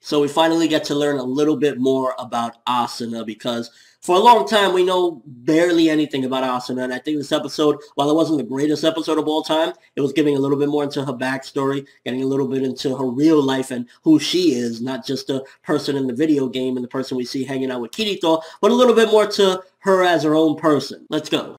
So we finally get to learn a little bit more about Asuna, because for a long time we know barely anything about Asuna, and I think this episode, while it wasn't the greatest episode of all time, it was giving a little bit more into her backstory, getting a little bit into her real life and who she is, not just a person in the video game and the person we see hanging out with Kirito, but a little bit more to her as her own person. Let's go.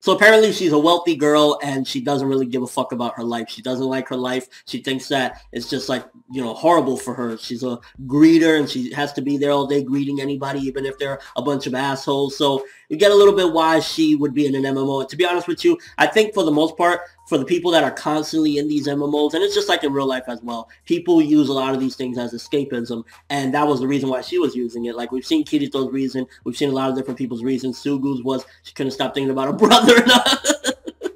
So apparently she's a wealthy girl and she doesn't really give a fuck about her life. She doesn't like her life. She thinks that it's just like, you know, horrible for her. She's a greeter and she has to be there all day greeting anybody, even if they're a bunch of assholes. So we get a little bit why she would be in an MMO. And to be honest with you, I think for the most part, for the people that are constantly in these MMOs, and it's just like in real life as well, people use a lot of these things as escapism, and that was the reason why she was using it. Like, we've seen Kirito's reason, we've seen a lot of different people's reasons. Sugu's was she couldn't stop thinking about her brother.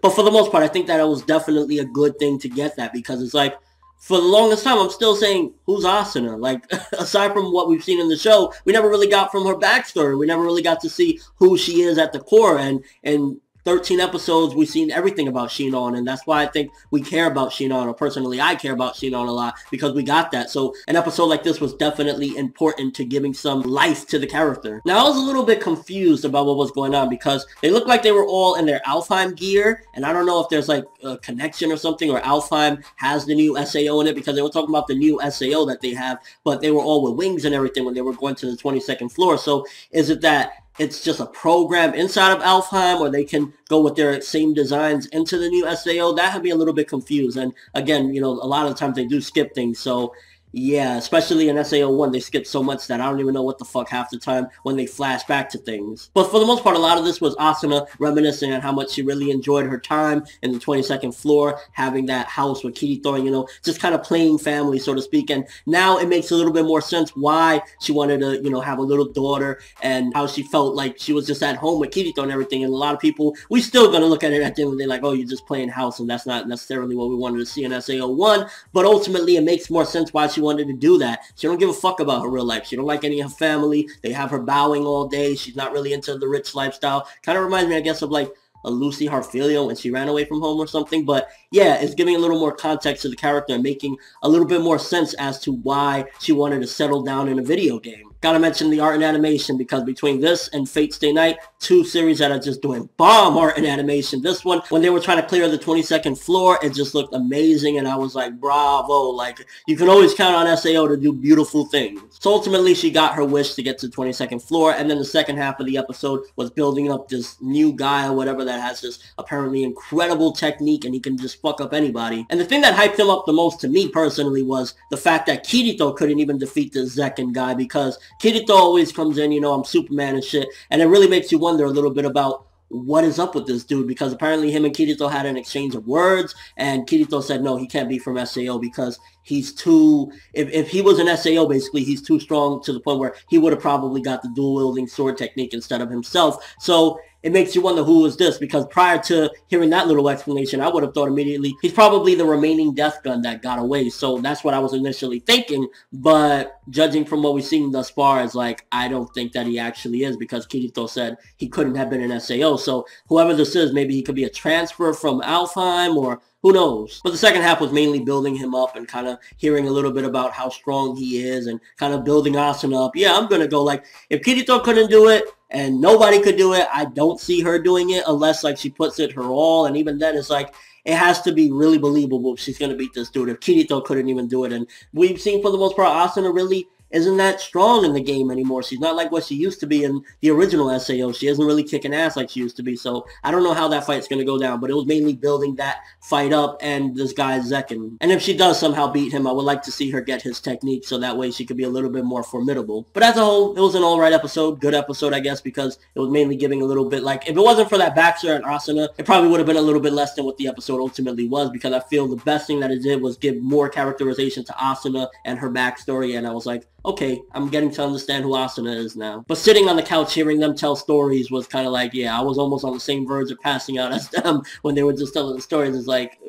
But for the most part, I think that it was definitely a good thing to get that, because it's like, for the longest time, I'm still saying, who's Asuna? Like, aside from what we've seen in the show, we never really got from her backstory. We never really got to see who she is at the core, and 13 episodes, we've seen everything about Shinon, and that's why I think we care about Shinon, or personally, I care about Shinon a lot, because we got that. So an episode like this was definitely important to giving some life to the character. Now, I was a little bit confused about what was going on, because they looked like they were all in their Alfheim gear, and I don't know if there's like a connection or something, or Alfheim has the new SAO in it, because they were talking about the new SAO that they have, but they were all with wings and everything when they were going to the 22nd floor. So is it that it's just a program inside of Alfheim, or they can go with their same designs into the new SAO? That had me a little bit confused. And again, you know, a lot of times they do skip things. So yeah, especially in SAO 1, they skip so much that I don't even know what the fuck half the time when they flash back to things. But for the most part, a lot of this was Asuna reminiscing on how much she really enjoyed her time in the 22nd floor, having that house with Kirito, and, you know, just kind of playing family, so to speak. And now it makes a little bit more sense why she wanted to, you know, have a little daughter, and how she felt like she was just at home with Kirito and everything. And a lot of people, we still gonna look at it at the end of the day like, oh, you're just playing house, and that's not necessarily what we wanted to see in SAO 1. But ultimately, it makes more sense why she wanted to do that. She don't give a fuck about her real life. She don't like any of her family. They have her bowing all day. She's not really into the rich lifestyle. Kind of reminds me, I guess, of like a Lucy Harfilio when she ran away from home or something. But yeah, it's giving a little more context to the character and making a little bit more sense as to why she wanted to settle down in a video game. Gotta mention the art and animation, because between this and Fate Stay Night, two series that are just doing bomb art and animation. This one, when they were trying to clear the 22nd floor, it just looked amazing, and I was like, bravo. Like, you can always count on SAO to do beautiful things. So ultimately, she got her wish to get to the 22nd floor, and then the second half of the episode was building up this new guy or whatever that has this apparently incredible technique, and he can just fuck up anybody. And the thing that hyped him up the most to me personally was the fact that Kirito couldn't even defeat the Zekken guy, because Kirito always comes in, you know, I'm Superman and shit, and it really makes you wonder a little bit about what is up with this dude, because apparently him and Kirito had an exchange of words, and Kirito said no, he can't be from SAO because he's too, if he was an SAO, basically, he's too strong to the point where he would have probably got the dual-wielding sword technique instead of himself. So it makes you wonder, who is this? Because prior to hearing that little explanation, I would have thought immediately, he's probably the remaining death gun that got away. So that's what I was initially thinking. But judging from what we've seen thus far, is like, I don't think that he actually is, because Kirito said he couldn't have been an SAO. So whoever this is, maybe he could be a transfer from Alfheim, or who knows? But the second half was mainly building him up and kind of hearing a little bit about how strong he is, and kind of building Asuna up. Yeah, I'm going to go like, if Kirito couldn't do it and nobody could do it, I don't see her doing it unless, like, she puts it her all. And even then, it's like, it has to be really believable if she's going to beat this dude, if Kirito couldn't even do it. And we've seen, for the most part, Asuna really isn't that strong in the game anymore. She's not like what she used to be in the original SAO. She isn't really kicking ass like she used to be. So I don't know how that fight's going to go down, but it was mainly building that fight up and this guy Zekken. And if she does somehow beat him, I would like to see her get his technique, so that way she could be a little bit more formidable. But as a whole, it was an alright episode. Good episode, I guess, because it was mainly giving a little bit, like, if it wasn't for that backstory and Asuna, it probably would have been a little bit less than what the episode ultimately was, because I feel the best thing that it did was give more characterization to Asuna and her backstory, and I was like, okay, I'm getting to understand who Asuna is now. But sitting on the couch hearing them tell stories was kind of like, yeah, I was almost on the same verge of passing out as them when they were just telling the stories. It's like,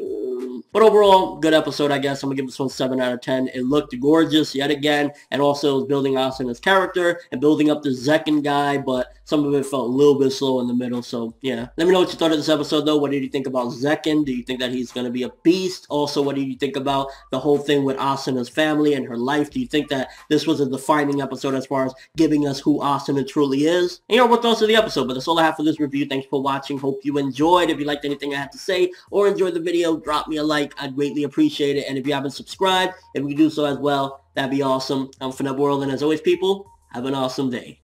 but overall, good episode, I guess. I'm going to give this one 7 out of 10. It looked gorgeous yet again, and also it was building Asuna's character and building up the Zekken guy, but some of it felt a little bit slow in the middle. So yeah, let me know what you thought of this episode though. What did you think about Zekken? Do you think that he's going to be a beast? Also, what did you think about the whole thing with Asuna's family and her life? Do you think that this was a defining episode as far as giving us who Asuna truly is? And, what thoughts of the episode? But that's all I have for this review. Thanks for watching. Hope you enjoyed. If you liked anything I had to say or enjoyed the video, drop me a like. I'd greatly appreciate it. And if you haven't subscribed, if you could do so as well, that'd be awesome. I'm ForneverWorld, and as always, people, have an awesome day.